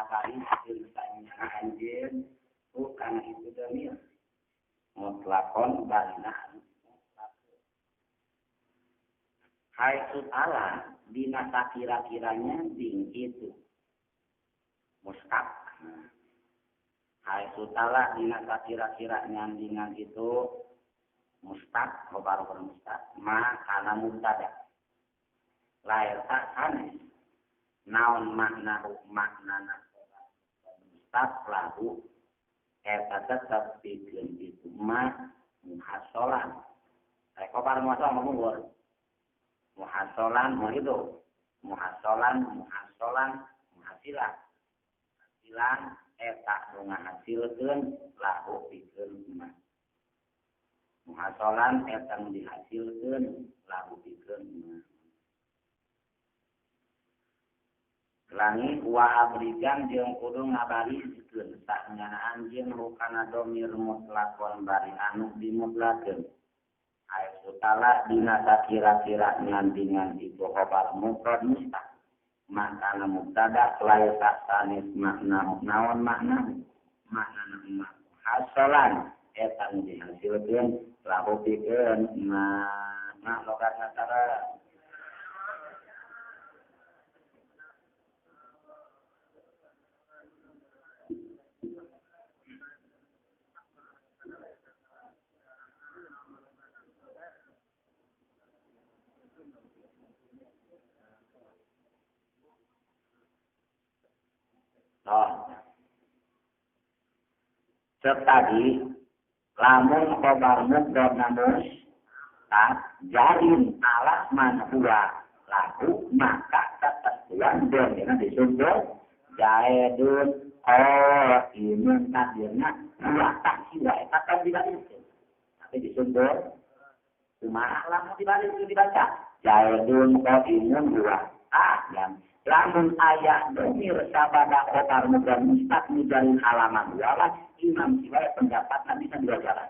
kali ceritanya anjing bukan itu domir mutlakon balina hai sutala dina kira-kiranya ding itu mustaq hai sutala dina kira-kiranya dingan itu mustaq khobar mustaq ma kana mubtada lair tak sanes naon makna mustaq lahu eta tetap pikeun itu ma muhasolan khobar mustaq ngomong muhasolan begitu muhasolan muhasilan hasilan eta nu ngahasilkeun lahu pikeun iman muhasolan eta nu dihasilkeun lahu pikeun iman langit wa abrigan jeung kudu ngabariskeun sanyana anjeun rukana domir mutlaqon bari anu dimutlakeun ayat utala dina kira-kira dengan itu khobar mufrad mustaq makna mubtada lain sanis makna naon makna hasalan eta nu dihasilkeun lahu pikeun na logat natara tadi lamun khobar mufrad namus tak jarin ala man huwa lahu maka ketentuan dengan disebut jaedun imun tadirna huwa tak siwa akan dibalik tapi disebut kumaha lamun dibalik dibaca jaedun imun huwa yang lamun ayat domir sabada khobar mufrad mustaq mujalin halaman walas imam siwaya pendapatnya bisa dua jalan.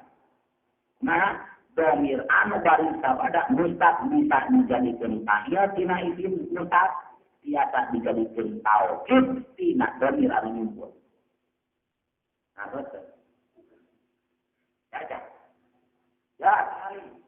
Nah, domir anu bari sabada mustaq bisa dijadikeun tahiyat tina isim mustaq biasa dijadikeun taukid tina domir anu nyumpul. Nah, betul. Ya, hari.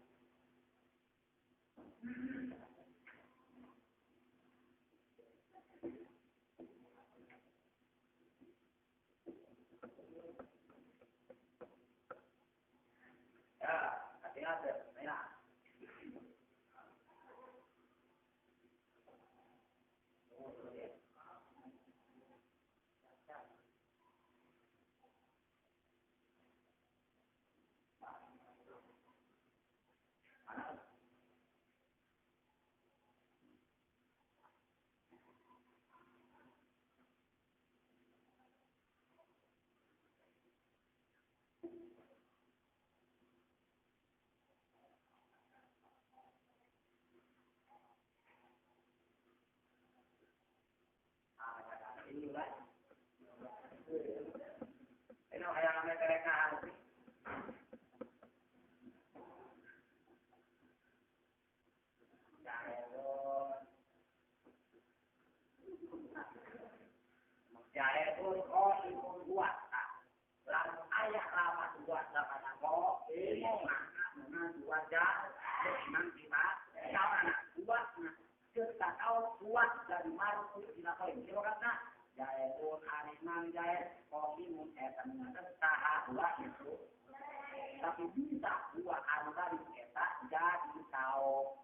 Tapi bisa dua anu tadi eta jadi tau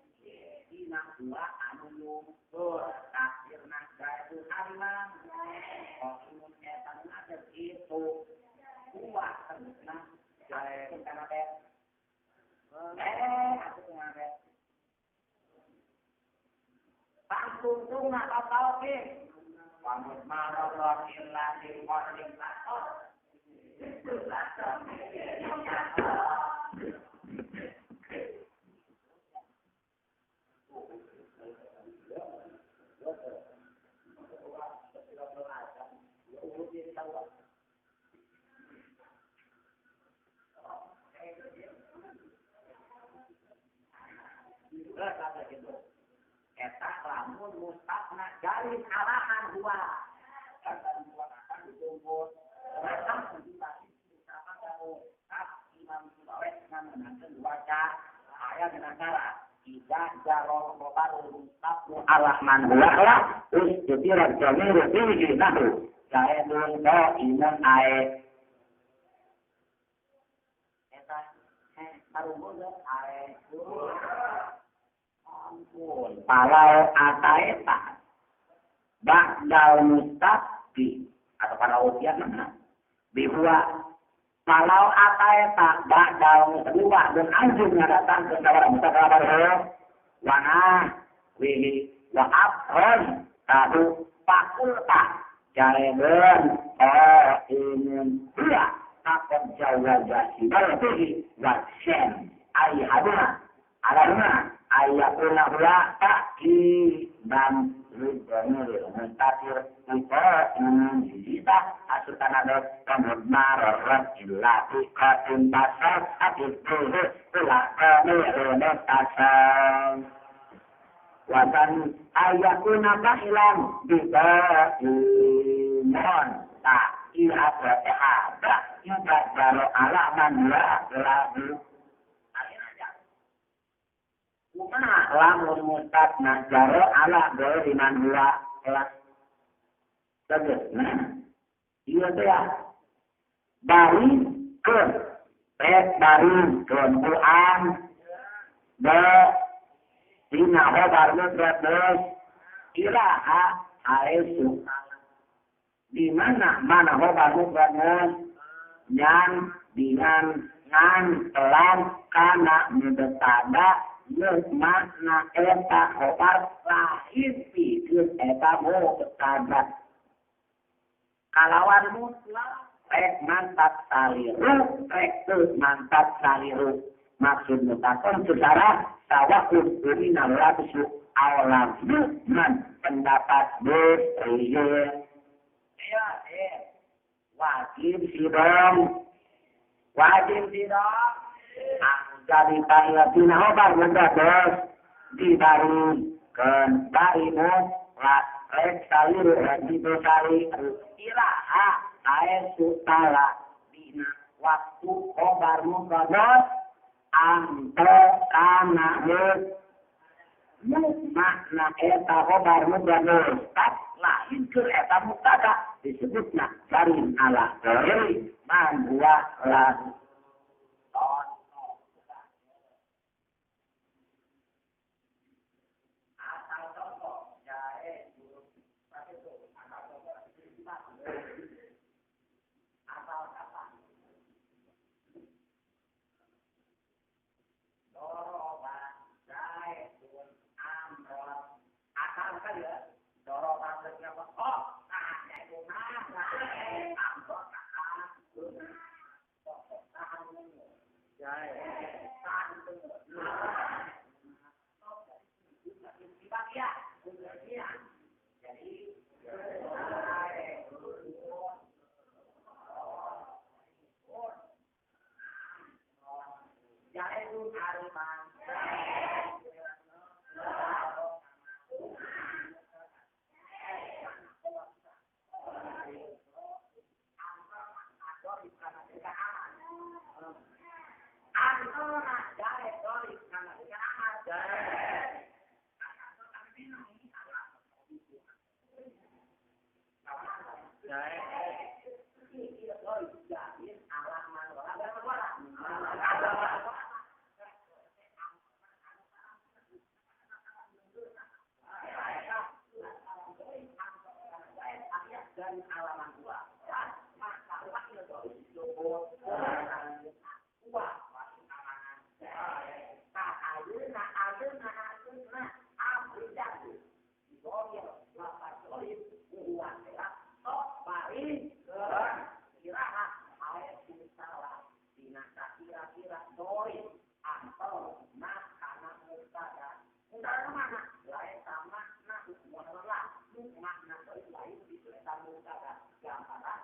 dina dua anu lumtur takdirna jaya hariman komun eta ngajar itu dua karena jaya kana teh aku ngaret pangtung apa oke pamut marah illa di morning pastor itu pastor eta lamun mustaqna garis arahan dua Allah man huwa ustira jamiru fihi nahu jaedun do imun ae eta baru ae ampun kalau ataeta ba'dal mustafi atau para usia mana bihua kalau ataeta ba'dal kedua dan anjingnya datang ke saudara mustafa wana wihi wa afron tahu fakulta jalan imun dia takut jauh jasi berarti wasen ayahnya alahnya ayahnya hula taki dan ribonir mentatir itu kita asutan ada kamar ilati katin pasal akhir itu pula kami tasal wasan ayakuna bahilan bisa iman tak ia berada juga kalau alaman lagu Kumana lamun mustad najaro ala dari mandua kelas terus iya dia dari ke dari Quran Dina hobar terus iraha aesu di mana hobar terus nyan dengan ngan telan kana mendetada makna eta hobar lahir pikir eta mau tertada kalawan mutlak rek mantap saliru rek mantap saliru maksud mutakon secara tawakul ini nalasu awalam man pendapat berriye ya wajib sidang jadi tahiyatina hobar mendados dibarikan barimu rek saliru rek saliru ilaha aesu tala dina waktu hobar mendados anto kana makna eta hobar mendados lain ke eta mutada disebutna karin ala dari manhua lagu dan alaman dua maka wakil dari joko uang wakil amangan tak ayuna abu jatuh diboleh lapan solid uang telah sok bari kira air salah binasa kira-kira doi atau makana mutada mutada mana lain sama makna doi lain itu mutada gambaran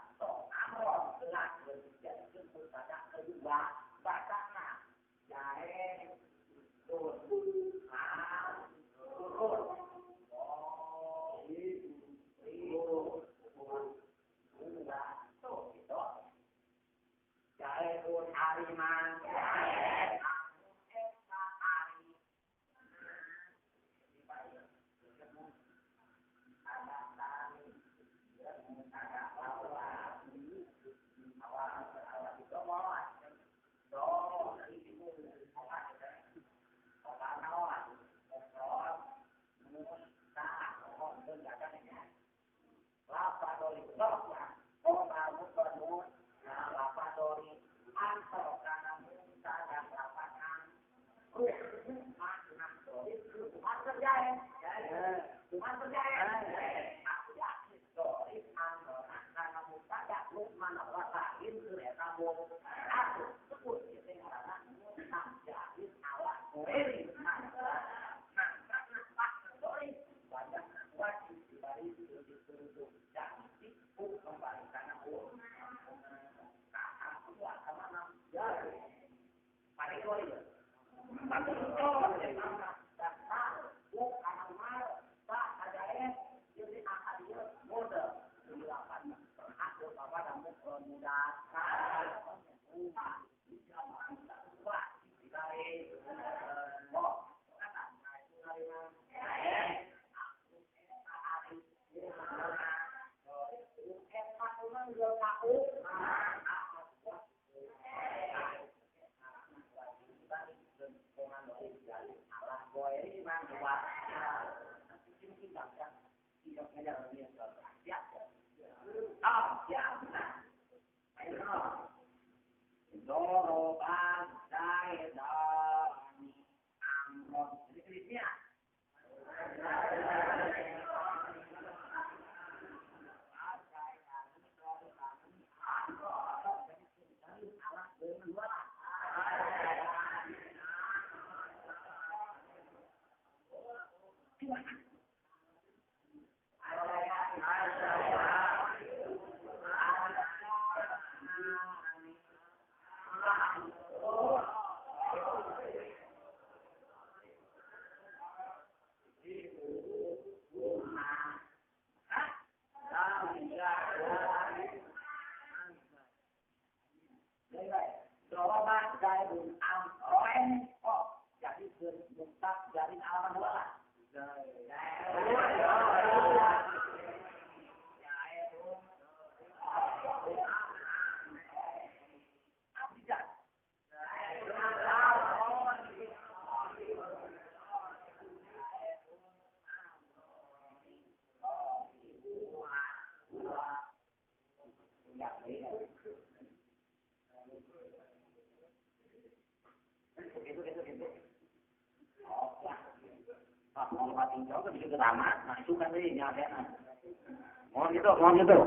Mohon gitu.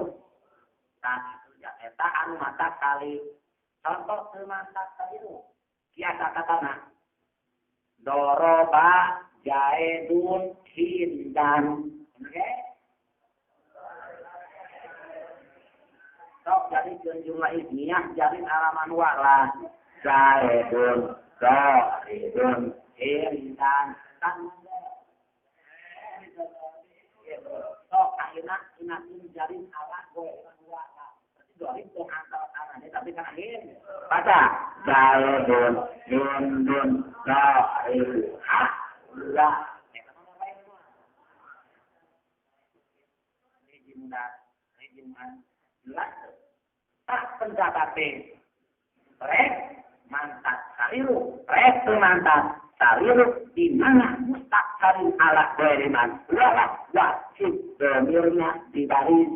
Nah, eta anu mata kali contoh semantak tadi itu. Kiasa katana. Doroba jaedun hindan. Oke? Sok jadi jumlah ismiyah jadi halaman wala. Jaedun, doridun, hindan, tan. Sok akhirnya inatin jarin ala gue wala. Dorin tuh antar tangannya tapi kan akhir. Baca. Jaedun, hindun, doridun, ya. Jelas tak pendapatnya rek mantat saliru rek mantat saliru di mana mustaqarin ala beriman wala wajib domirnya di baris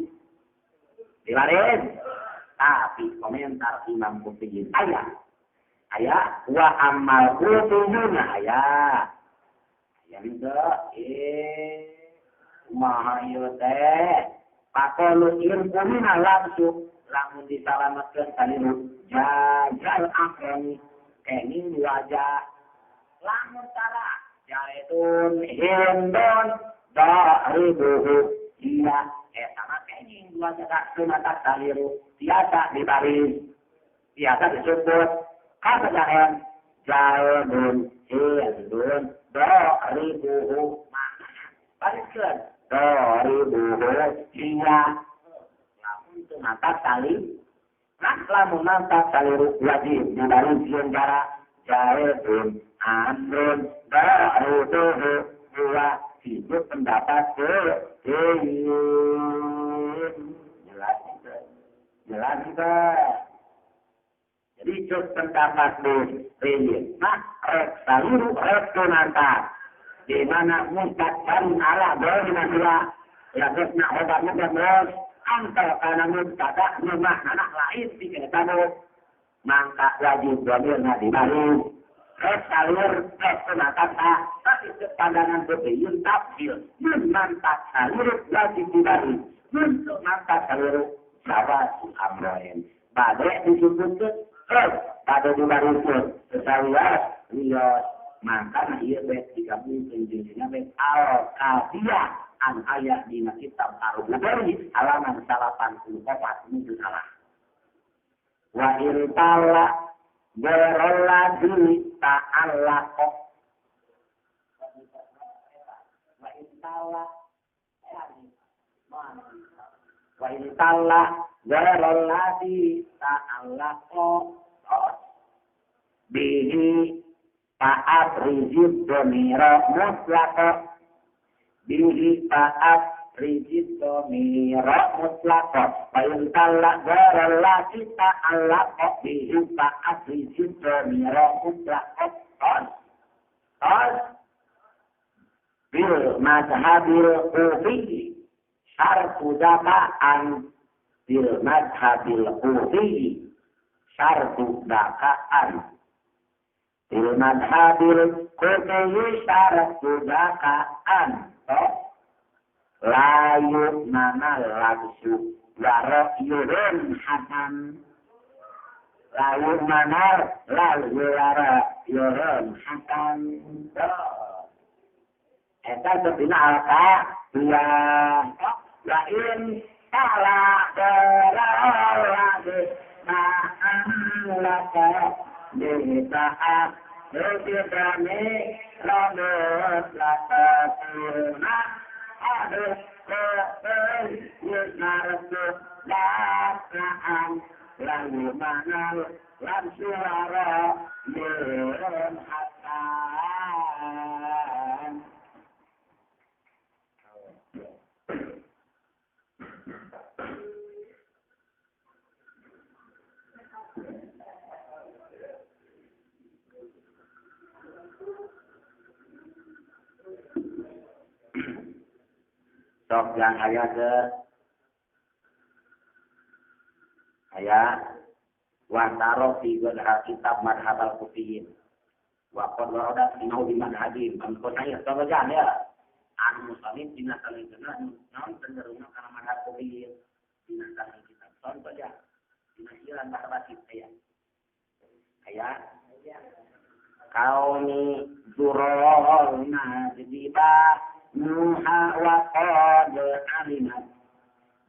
tapi komentar Imam Qurtubi ayat wa amal huduna ayat itu mahayote pakolu irkumina langsung langsung disalamatkan kalimu jajal akhirnya kening wajah langsung cara jaitun hindun da'ribuhu iya sama kening wajah sunat kaliru biasa di baris biasa disebut kata jahen jaitun hindun da'ribuhu maknanya bariskan da'ribuhu iya mantap tali, naklah mantap tali wajib di dalam sejarah jaredun, amrun, daruduhu, dua hidup pendapat jelas juga. Jadi hidup pendapat reyin. Nah, saliru resonanta, di mana mustaqim ala dari manusia, ya terus nak obatnya terus. angkel kana mubtada nu maknana lain ti eta mangka wajib dhamirna dibalik salir kata tapi pandangan berbeda tafsir mantap salir wajib dibalik untuk mantap salir jawab amroin badai disebutkan pada dibalik saya lihat maka ia bet digabung dengan bet al-kafiyah an ayat di kitab Ar-Rubani halaman 84 itu salah. Wa irtala beroladi ta'allaqo wa irtala beroladi ta'allaqo bihi Ta'at rizid domiro mutlaqo bihi ta'at rizid domiro mutlaqo Fa'in talak garallaki ta'allaqo bihi ta'at rizid domiro mutlaqo bil madhabil kufi syartu daka'an bil madhabil kufi syartu daka'an Ilman hadir kutehi syarat sudakaan layu mana langsung warok yurun hatam layu mana layu warok yurun hatam eta sebina alka ya lain salah lagi ma'alaka Ditaat Dikidani Rabut Latakuna Aduh Kepen Yusnarsu Lakaan Lalu manal Lansuara Yurun Hasan Sok yang ayat wantaro fi wadhal kitab madhab al-kufiyin waqad warada inau di madhabim angkot ayat sabajan ya anu muslim dina salingna naon cenderungna kana madhab kufiyin dina saling kitab contoh ya dina siran bahasa ayat kauni zurul najdiba Nuha wa qad alimat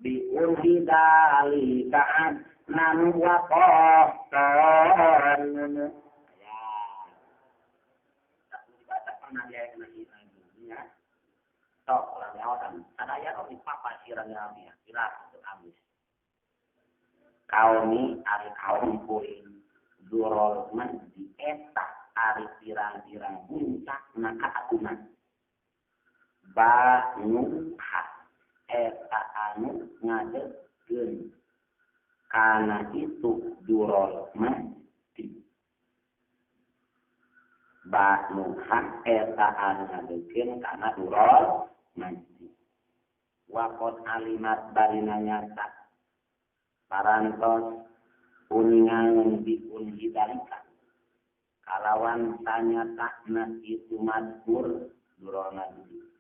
bi urhi dalikaan nan wa qahtan ya tak dibaca pernah dia kena ya tok lah lawan sadaya kok dipapa sirang ya kira untuk amis kaumi ari kaum kuring durol man di eta ari pirang-pirang puncak na kaagungan Ba'nuha eta anu ngadegkeun kana itu durol mati Ba'nuha eta anu ngadegkeun kana durol mati waqad alimat barina nyata parantos kuningan dipun hidalikan kalawan tanya-tanya itu mazkur durol mati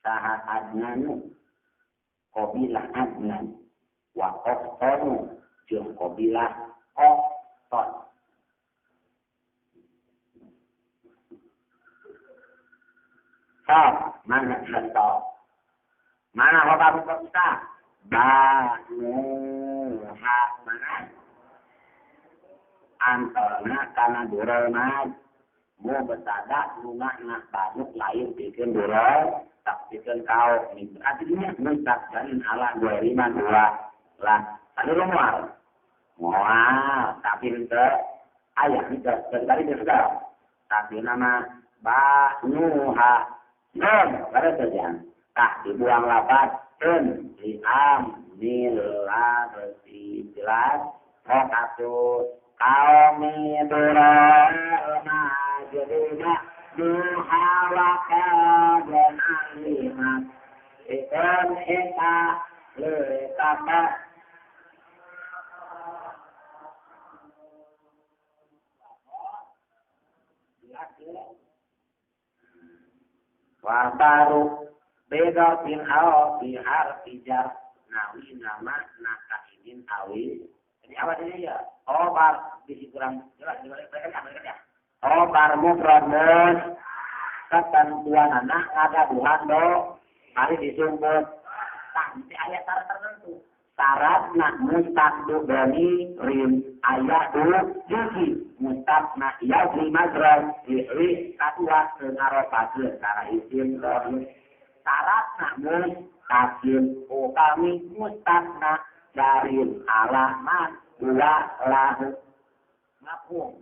saha adnanu qabilah adnan wa qahtanu jeung qabilah qahtan mana contoh mana bapak kita Ba'nuha mana antarna kana durana mau betada rumah nak banyak lain bikin durol tak bikin kau ini artinya mentak dan ala dua lima dua lah tadi mual tapi itu ayah itu dari sudah tapi nama Ba'nuha ada saja tak dibuang lapat liam nila jelas rokatu kaum durana jadinya muhawaka dan alimat ikan eka le kata wa baru beda bin al bihar tijar nawi nama nakainin awi. Jadi apa ini ya? Obar bisi kurang jelas ya. Obar mufradus ketentuan anak ada bulan do mari disumput sampai ayat tertentu. Syarat nak mustaqdu bani rim ayat dulu juki mustaqna ya di mazral ri katua ngaropakeun cara isim roh. Syarat nak mustaqim kami mustaqna jarin alamat dua lahu ngapung.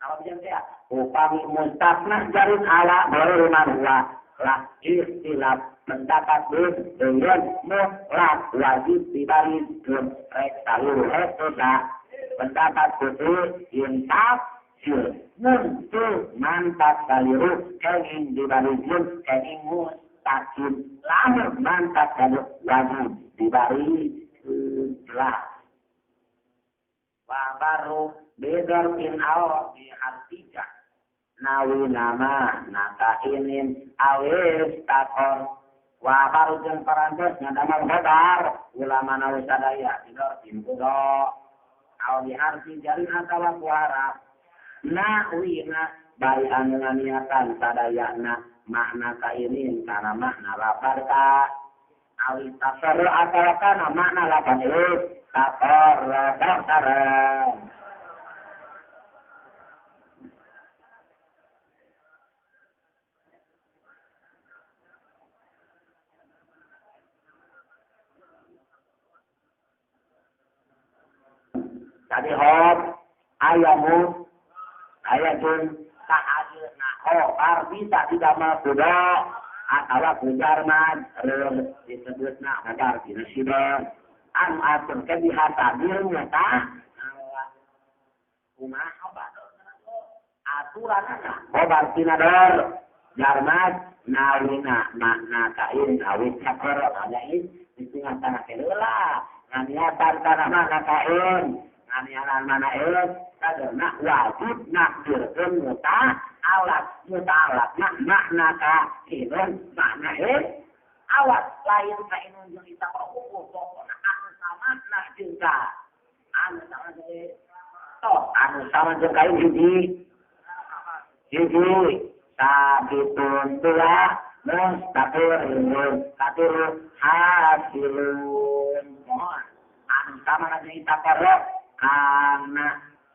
Kalau bisa saya upami mustaqna jarin ala baru dua lah istilah mendapat dengan mutlak wajib dibalikkan seluruh etika mendapat putus yang tafsir muncul mantap seluruh kenging dibalikkan kenging mustaqim lalu mantap seluruh wajib dibalikkan baru bedar bin awal di hartijah nawi nama nakainin awis takon wa baru jeung parantos ngadamal hodar ulama nawi sadaya tidor pintudo aw di harti jarin atawa kuara nawina bari anu niatan sadayana makna kainin kana makna lapar ka awi tasarru atawa kana makna lapar takor rasarang. Tadi hop ayamu ayatun ta'adilna hop bisa tidak kuda atau kujarman disebutna agar dinasibah an atur kebihasadil nyata kumah obat aturan obat tinador jarmat nawina makna kain awit cakor adain ditingan tanah kelela nganiatan tanah makna kain nganiatan mana karena wajib nakdirkan muta alat makna kain makna awat lain kain yang kita pokoknya makna juga anu sama juga ini sabitun dua mustaqirun katur hasilun anu sama aja kita perlu karena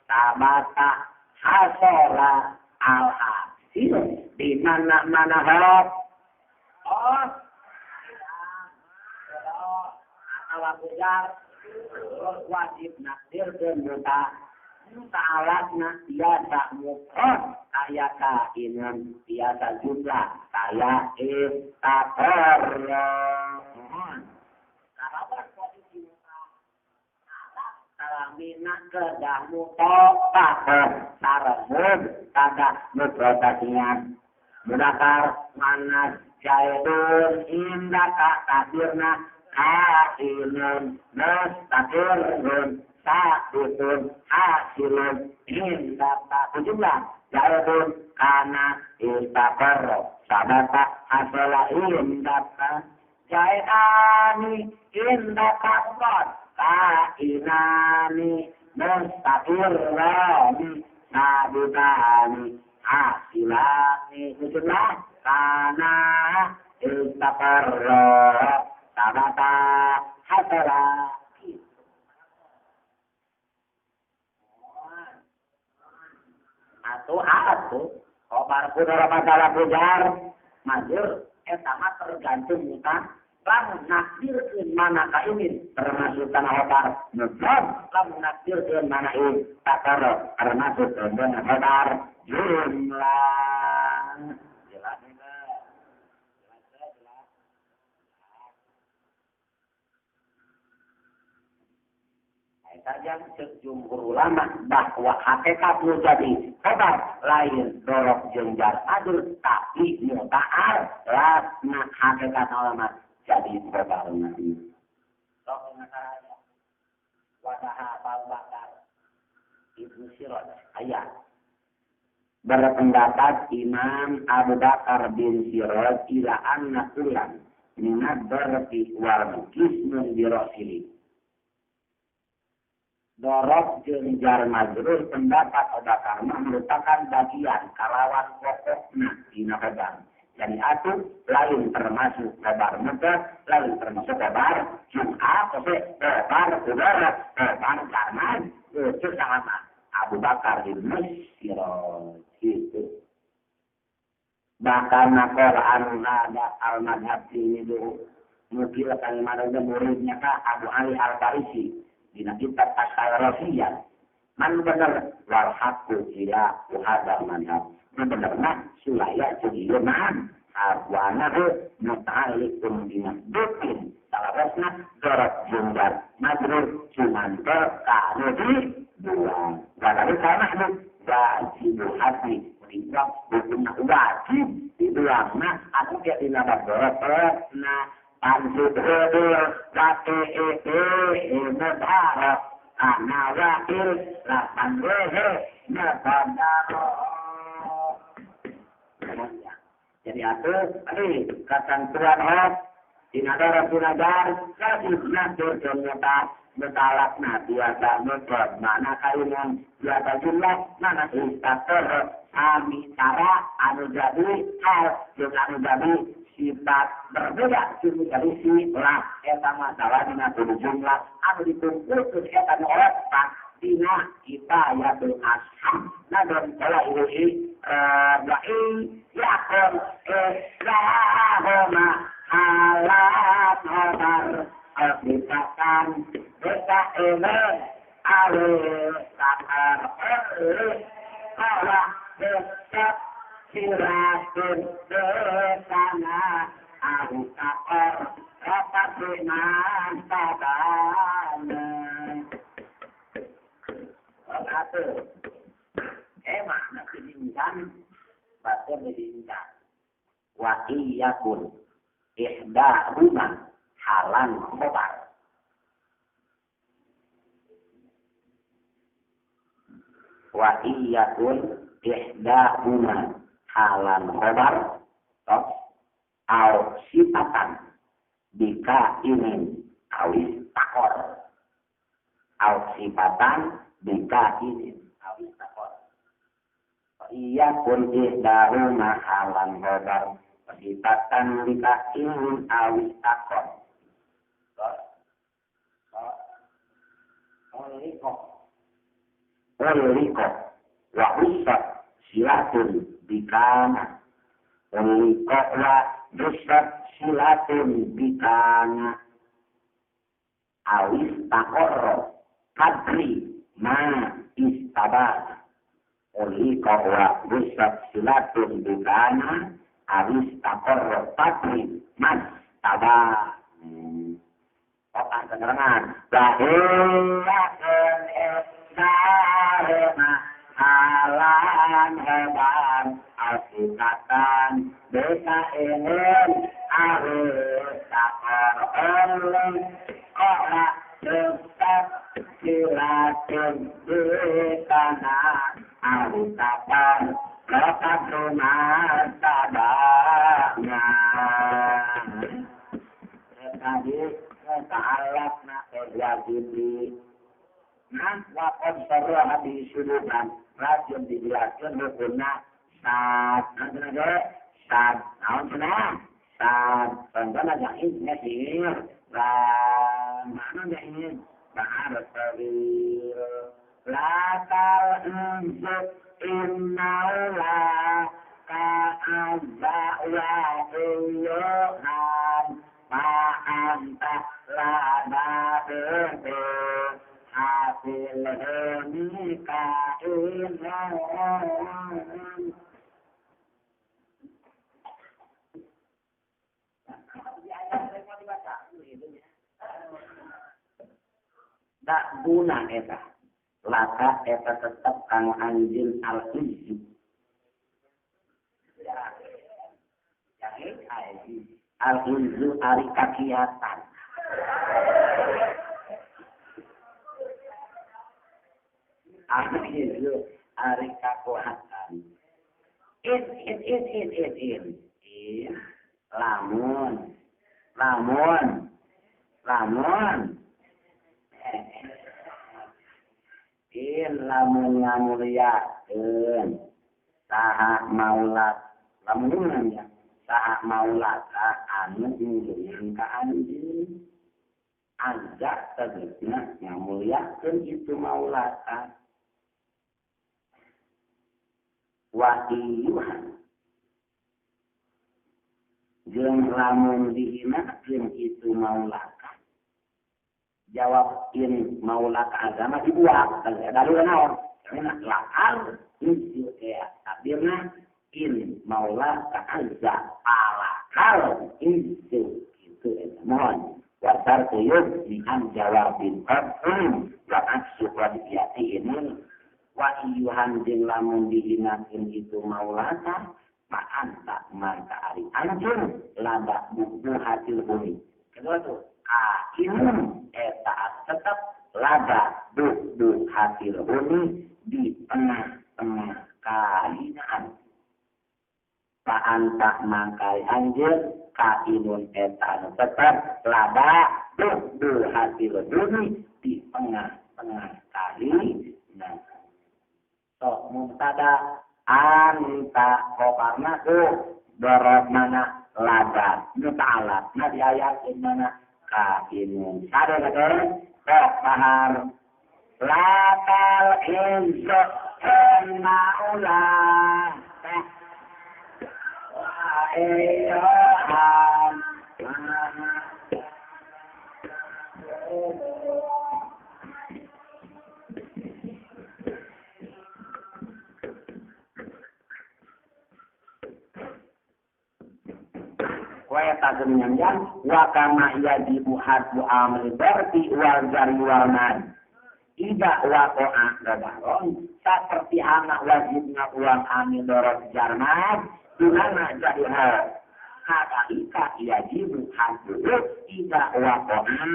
sabata hasola al hasil di mana harap wajar wajib nakdir dan muta alatna biasa mukron kaya kainan biasa jumlah kaya takor karawan posisi muta kalamina kedah mutoka saramud kada mutrotasian mudakar manas jaidun indaka takdirna kainun mustaqirun sabitun hasilun indata jumlah jaidun kana istaqarra sabata hasala indata jaidani indata qad kainani mustaqirrani sabitani hasilani jumlah kana istaqarra sabata hasala atu obar pudara masalah pujar majur sama tergantung muta lamun nakdirkeun mana kainin termasuk tanah obar ngebab lamun nakdirkeun mana ini takar termasuk tanah obar jumlah jelas. Saja sejumhur ulama bahwa hakikat jadi kabar lain dorok jengjar adul tapi muta'al lasna hakikat ulama jadi kabar nanti sahabat Bakar Ibnu Siraj ayat berpendapat Imam Abu Bakar bin Siraj ila anna kulan minad darati wal kismun birasili dorok jeung jar majrur pendapat Abu Bakar merupakan bagian kalawan pokokna dina pedang. Jadi atuh lain termasuk kabar muda, lain termasuk kabar Jum'at, kabar udara, kabar karman, itu sama. Abu Bakar bin Siraj itu. Bahkan Al-Quran ada al-madhab ini dulu. Mungkin kalimat muridnya Abu Ali Al-Farisi. Dina kitab Tasawwuriyah. Man benar wal haqqu ila hadal madhab. Benar sulaya jadi man arwana muta'alliqun bimasduqin salarasna darat jumbar majrur cuman kanu di dua padahal kana wajib hati meninggal hukumna wajib diulangna anu ge dina darat na panjut hedul late mudhara ana wakil la panrehe na bandaro. Jadi tadi ketentuan tinadaran kasih nadur ternyata betalakna biasa metode mana kalian biasa jumlah mana istator kami cara anu jadi hal yang anu jadi sifat berbeda cuma dari sifat eta masalah dina jumlah anu dikumpulkeun eta nu otak dina kita yatul asham nah dan salah ini ba'i yakun islahoma halat hobar al-bitakan beta ini al-sakar Allah besok siratun betana al-sakar rapat dengan tabana satu makna kelincan baca kelincan wa iyakun ihda rumah halan khobar wa iyakun ihda rumah halan khobar au sifatan bika ini awis takor au sifatan bika ini awis takor iya pun ihdaru mahalan hodar sifatan bika ini awis takor oliko wa usat silatun bikana oliko wa usat silatun bikana awis takor kadri ma istabana oliko wa usat silatun bikana awis takor kadri ma istabana otak keterangan bahilakun estarema halan heban asitatan desa ini awis takor oleh orang tetap silatun bikana awis takor lepas rumah tabanya tadi ta'alak na wajib nah wakon sarwa hadis suduhan rajin dijelaskan hukumna saat naon sana saat contohnya jahit ngasir dan mana jahit bahar sabir latar unjuk innaula ka'azza wa uyuhan ma'antah lada bebe hasil nikah inon tak guna eta laka eta tetap kang anjin al-izzi al-izzu ari kakiatan itu ari kakuatan. In. Lamun. In lamun ngamulyakeun saha maulat lamun ya saha maulat anu nyuruhin ka anjeun ajak tegasna ngamulyakeun itu maulat wa iyuhan jeung lamun dihinakeun itu maulat jawab in maulat agama dibuat dari naon karena lakal itu kayak tabirna in maulat azza alakal itu mohon wasar tuyuk dian jawabin qadun wa asyukur diati ini wa iyuhan jeung lamun dihinakeun itu maulat ma'an tak maka ari anjur lada buku hasil bumi kedua tuh kainun eta tetap lada du hasil bumi di tengah-tengah kainaan paan tak mangkai anjir kainun eta tetap lada du hasil bumi di tengah-tengah kainaan so mubtada anta khobarna tuh dorot mana lada muta'alat nah di ayat mana kainun sada kata pahar latal inso maula ayohan wa tagenyang wa kama yajibu hadbu amri berti wal jari wal man ida waqa'a dabaron seperti anak wajibnya uang amil dorot jarmat dimana jadi hal kadalika yajibu hadbu ida waqa'a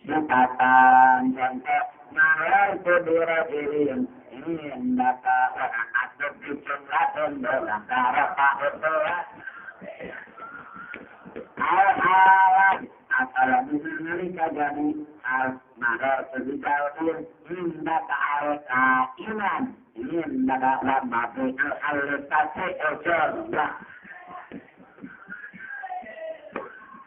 sifatan contoh malar kedura dirin ini maka atau dicenglaton belakara pahotola al-alam atau bisa jadi al-mahar sebidalin indah ta'al-ka'inan indah lambabi al-alutasi ojol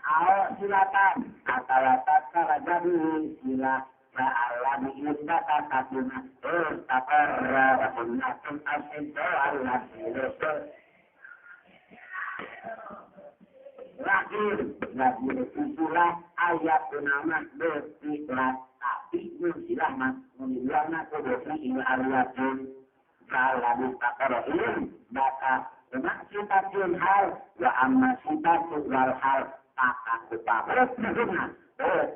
al-silatan atau jadi sila ta'alami indah ta'atuna takarra wakunatun asinto al-lasilusul lahir itulah ayat nama bersiklat tapi musilah mas menilana kodoknya ini arwahun kalau takorohin maka sifatun hal wa amma sifatun wal hal takak kutabat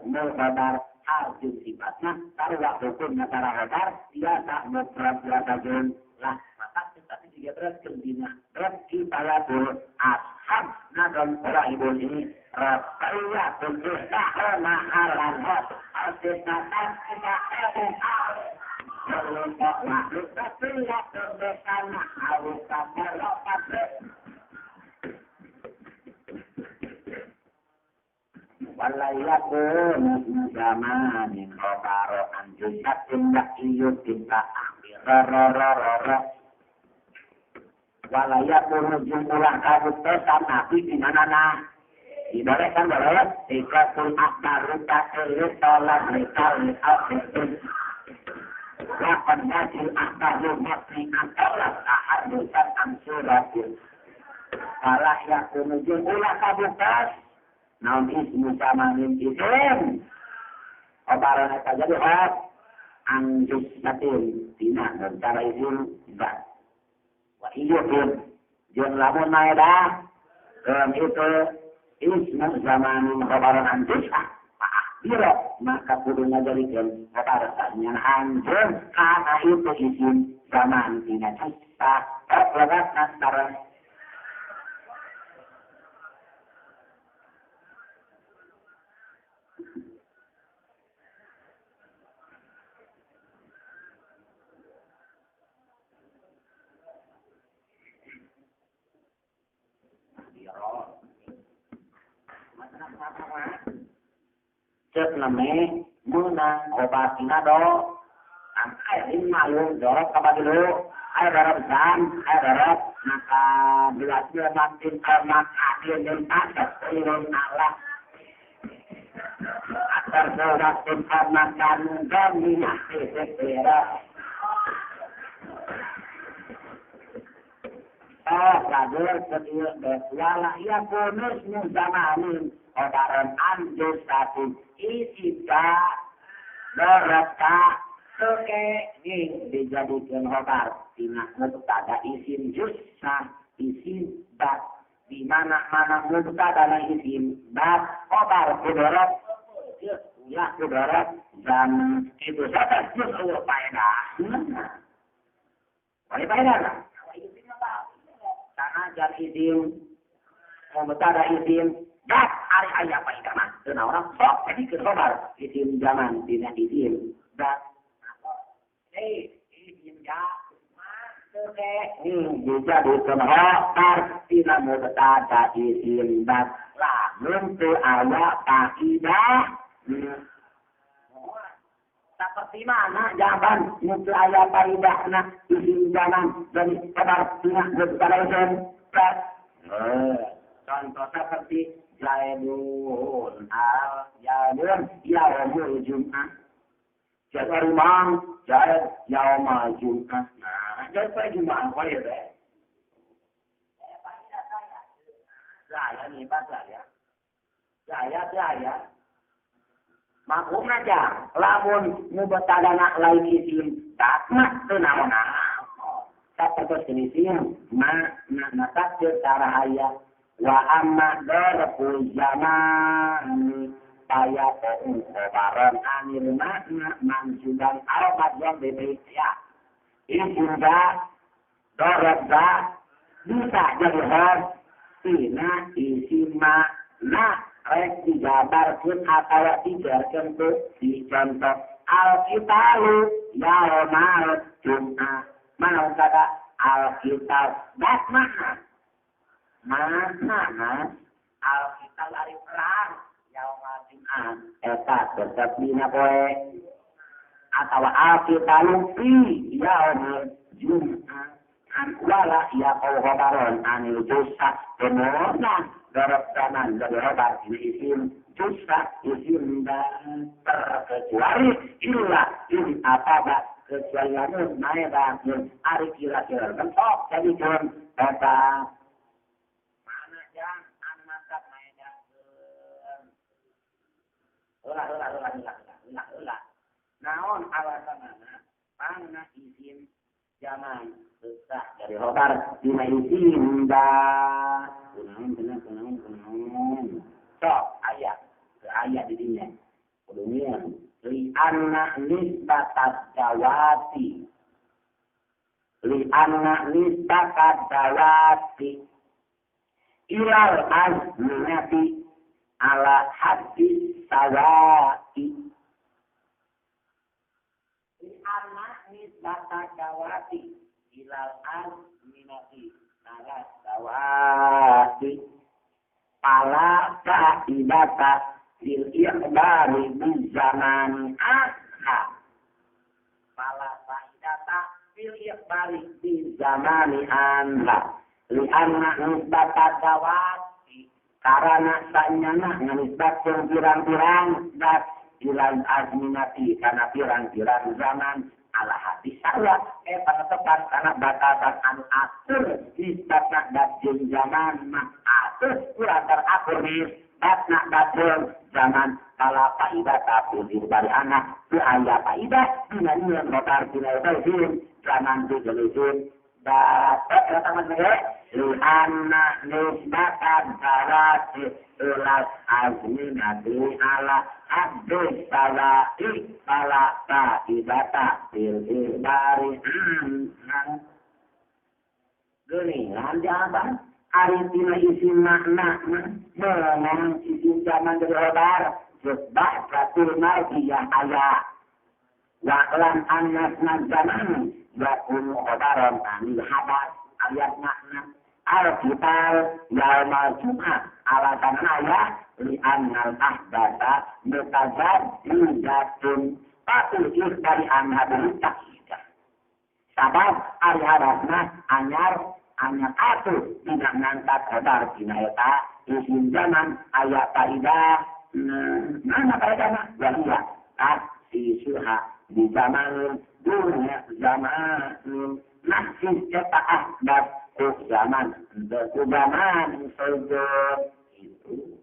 melbabar hal jun sifatnya tarwa hukumnya tarahotar dia tak berperasaan lah maka tapi juga berat kendina berat kipalatul ashab nadam rahibul ini rasanya untuk tahun mahalan hot asisatan kita melompat makhluk tapi tidak terbesarnya harus sampai lopat walayakun zaman khobaro anjusat tindak iyut tindak ambil rororororor walayakun jumlah kabupaten nabi di mana dibolehkan boleh ikatul akbar rukatul sholat mikal al-fitur lapan hasil akbar rumakni antalah ahadusan ansuratul walayakun jumlah kabupaten naun ismu samanin isim obaran eta jadi hak anjus natin tina dan cara isim enggak wa iya pun jeung lamun maeda itu ismu samanin obaran anjus biro maka kudu ngajarikeun obaran yang anjus kana itu isim zaman tina cita terlepas antara cek neme menang obat do sampai ini malu dorong kabar dulu air dorong jam air dorong maka belasnya makin termak akhir dan padat turun Allah agar dorong informakan dan minyak segera Rasul setia berwala ia bonus muzamanin obaran anjus satu isika berata seke ning dijadikan obar tina mubtada isim jusna isim bat di mana mubtada dan isim bat obar kudarat ya kudarat dan itu saja jus faedah faedah karena jar izin mubtada izin dak ari aya faedah mah teu naon sok jadi kesobar izin zaman dina izin dak izin ya masuk bisa dikesobar dina mubtada izin dak lamun teu aya faedah seperti mana jawaban mutu ayat paridahna izin jalan dari kabar tina mubtada izin contoh seperti jaidun yaumul jum'ah jadi rumah jaid yaumul jum'ah nah jadi pada jum'ah apa ya deh saya nih pak saya maklum aja, lamun mubtadana lain isim takna teu naonna. Sapertos isim na tafsir cara ayat wa amma darful zamanaya baron anil makna mansudan alamat yang berbeda. Isim darabda bisa jadi hal tina isim na rek dijabarkan atau dijarkan tuh dicontoh Alkitabu yaumal jum'ah mau kata Alkitab das mana Alkitab hari perang yaumal jum'ah eta tetap dina poe atau Alkitab fi yaumal jum'ah wala ya qawabaron anil jusa kemudian darab zaman dari obat ini isim jusa isim dan terkecuali illa in apa kecuali lamun maeda ari kira-kira bentok jadi pun kata mana jang anak maeda ulah naon alasanana panna isim zaman susah dari obat dina isim dan sok ayat di dunia kemudian li anna nisbatat dawati ilal azminati ala hadis sawati li anna nisbatat dawati ilal azminati ala sawati pala ka'idata fil ikhbari min zaman akha pala ka'idata fil ikhbari min zaman anha li anna nisbata dawati karena sanyana nisbatkan pirang-pirang dat ilal azminati karena pirang-pirang zaman ala hadis saya tepat karena batasan anu atur nisbatna dat zaman mah atur kurang teratur nih batna datul zaman kala faidah tapul di bari anak tu aya faidah dina nian motor dina itu zaman tu jelisin dapat rataman mereka lianna nisbatan darati ulas azminati ala hadis salati ala faidata bil ibari gini lanjaban ari tina isim makna menang isim zaman dari obar sebab katul marjiyah ayah waklan anasna zaman yakunu obaron anil hadas ayat makna al-kitab yaumal jum'ah alasan ayat li'annal ahdata mutajadidatun patuh dari anhadul takidah. Sabab ari hadasna anyar atuh tidak ngangkat kodar dina eta isim zaman aya kaidah mana kaidahna waliya si suha di zaman dunia zaman nafsi eta ahdat ku zaman sejauh itu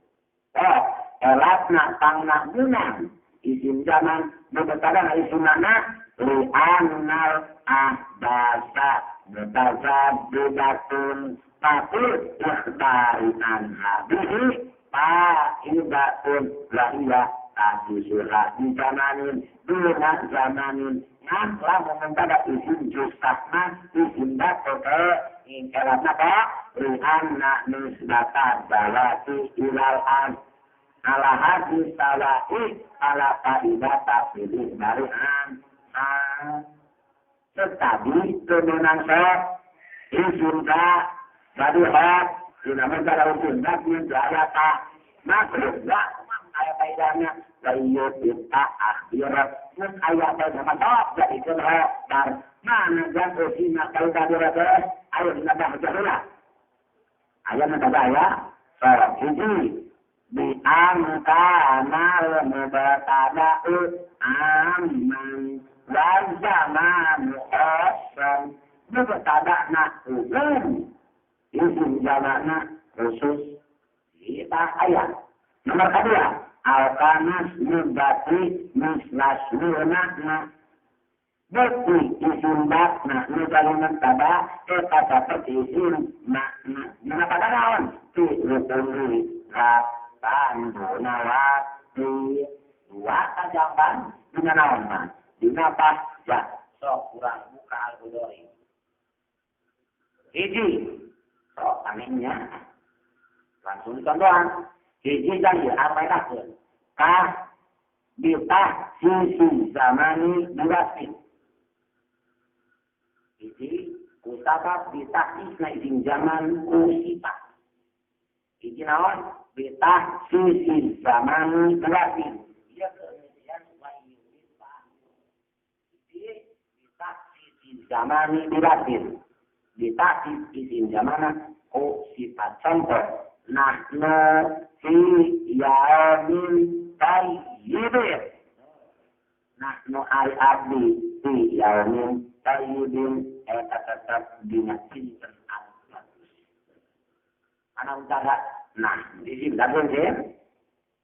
elatna tangna gunang isim zaman beberapa isim mana li'annal ahdasa mutajadidatun tapi ikhtari anha bihi fa'idatun lahiyah asyusurah di zamanin duna zamanin ngaklah mementada isim justahna isim datoke ingkeratna ka li'anna nisbatan balati ilal ala hadis salai ala faidata pilih barian tetapi kemenang isim ka badihat dinamakan kalau tindak menjayata makhluk gak ayat faidahnya layyut kita akhirat pun ayat faidahnya matok jadi kenapa mana dan usina kalau tadi rata ayat nabah jahulah ayat nabah ya ini di angka nal mubatada'u aman wajaman mu'asan mubatada'na umum isim jamakna khusus kita ayat nomor kedua al-kanas mubati mislasmunakna bukti isim bakna nugalunan tada kata seperti isim makna kenapa kawan di rukuni Tanbunawati dua kajaban dengan nama dinapa ya sok kurang buka al-budori hiji sok anehnya langsung contohan hiji dan apa itu kah bitah sisi zamani durasi hiji usabab bitah isna izin zaman usita hiji naon bitah sisi zaman durasi dia kemudian wahyu bitah sisi zamani durasi bitah sisi zaman sifat contoh nahnu fi yaumin tayyibin nahnu al-abdi fi yaumin tayyibin eta tetap dina sinten al-bagus ana utara nah isim gabung ya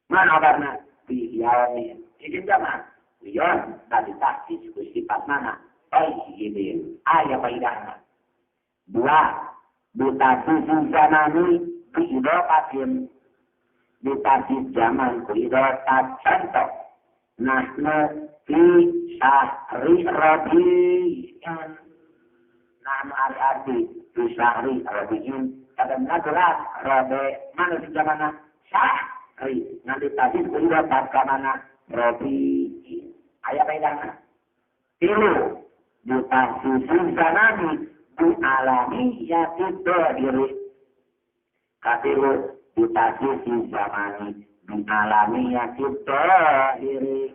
mana kabarna fi yaumin isim zaman yon tadi taksis ku sifat mana tayyibin aya faidahna dua ditasi zamani diidopatin ditasi zaman kuidopat contoh nahnu fi syahri rabi'in nahnu al-ardi fi syahri rabi'in kadang-kadang jelas rabi mana di zamana syahri nanti tadi kuidopat ke mana rabi'in ayat pedangnya tilu ditasi zamani alami ya tidak diri katilu ditasi si zamani alami ya tidak diri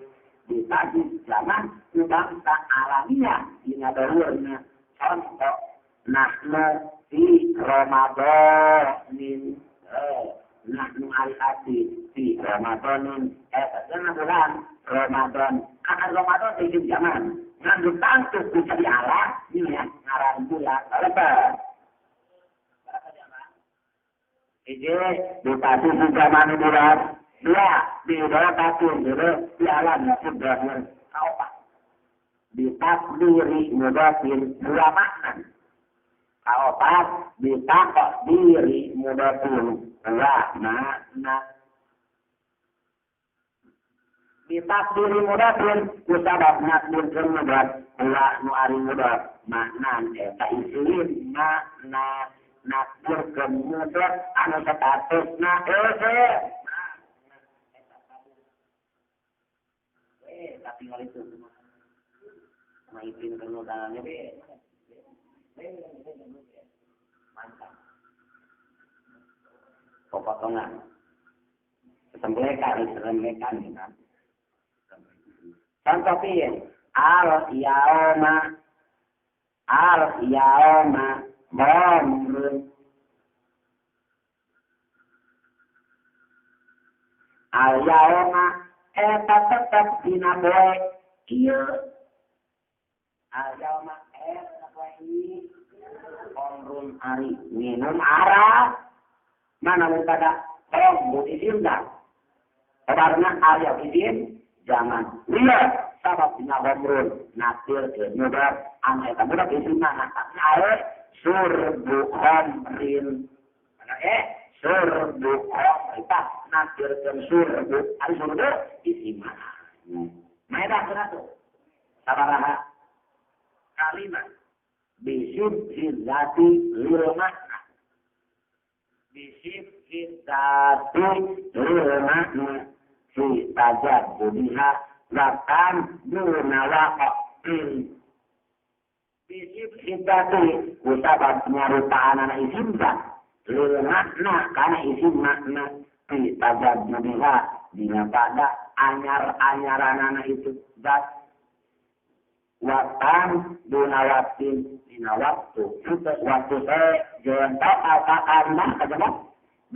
ditasi zaman bangsa alamiah ini ada luarnya contoh nahnu fi ramadanin nahnu al-ati fi ramadanin jangan bulan ramadan akan ramadan di zaman ngandung tangkuk bisa dialah ini ya ngaran bulan lebar ini ditasi di zaman bulan dua di bawah tahun dulu di alam sudah kau pak ditakdiri mudatin dua makna kau pak ditakdiri mudatin dua makna ditakdiri mudatin kusabab nakdir kemudat dua nuari mudat makna eta isin makna nakdir kemudat anu statusna tapi kali itu maipin kemudahannya mantap potongan semblekan kan. Contoh piye? Al-yauma ghamrun. Al-yauma eta tetep dina poe ieu. Al-yauma eta poe ieu ghamrun ari minum arak. Mana mutada bu isim dah. Karena ayat isim jangan lihat sabab dina ghamrun natir ke mudar an eta mudar isim mana ayat surbu khamrin. Surbu kita nakirkan surbu ada surbu isi mana maedah kena tuh sabaraha kalimat bisib hizati lil makna bisib hizati lil makna si tajad budiha lakan duna waqtin bisib hizati usabab nyarupaan anak isim tak lil makna karena isi makna tajad budiha dina pada anyar-anyaran itu dat watan duna waktin dina waktu itu waktu saya jentak apa-apa kejadian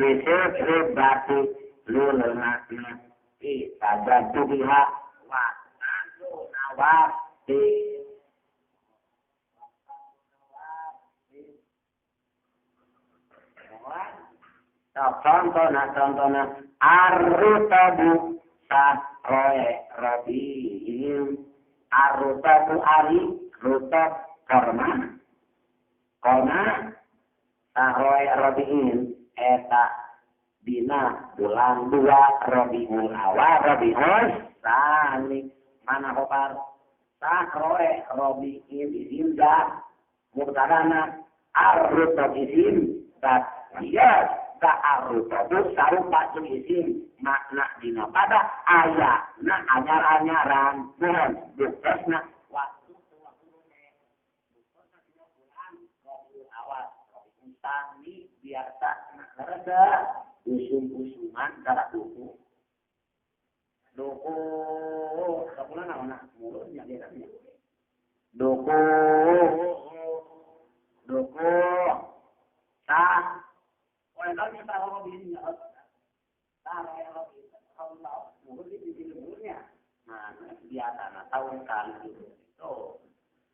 besok rebati lil makna tajad budiha watan duna waktin. Contohnya arutabu sahroe robihin arutabu ari rutab korma sahroe robihin eta dina bulan 2 robiul awal robiul sani mana kopar sahroe robihin isimda murtadana arutab isim dat iya ta'arutabu sarupa isim makna dina pada ayatna anyar-anyaran mohon buktasna waktu awal tani biasa rada usum-usuman cara duku kapulan naon mulutnya dia duku tah kalau kita orang begini kalau mungkin di timurnya, nah biasa, tahun kali itu,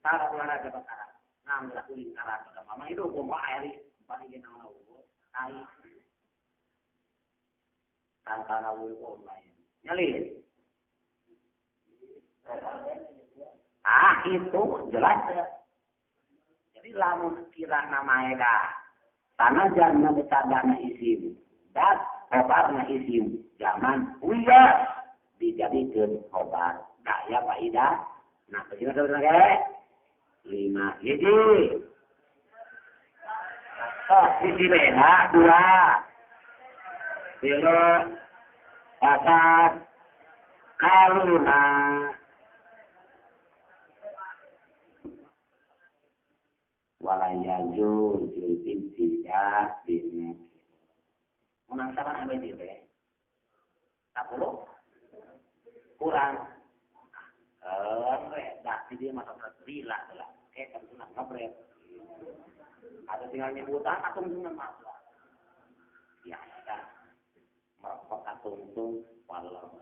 cara bulan aja perkara, ngambil kulit cara pada mama itu bomba air, paling kita mau air, tanpa nawi online, nyali, itu jelas, jadi lamun kira namanya dah. Tanah jangan bertadana isim dan khobarna isim zaman uya dijadikan khobar daya faidah nah kesini saudara 5 jadi isi beda 2 bilo asas kaluna walayaju jilid tidak bisnis menang sama apa itu ya 10 kurang dah dia masuk rila lah kayak kan sunat ngabret ada tinggal nyebutan atau dengan masalah ya kan merokok tuntung walau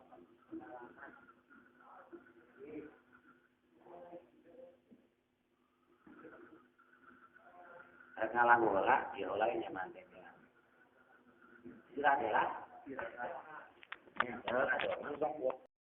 ngalah bola, diolah ini mantek. Sila adalah, ya, ada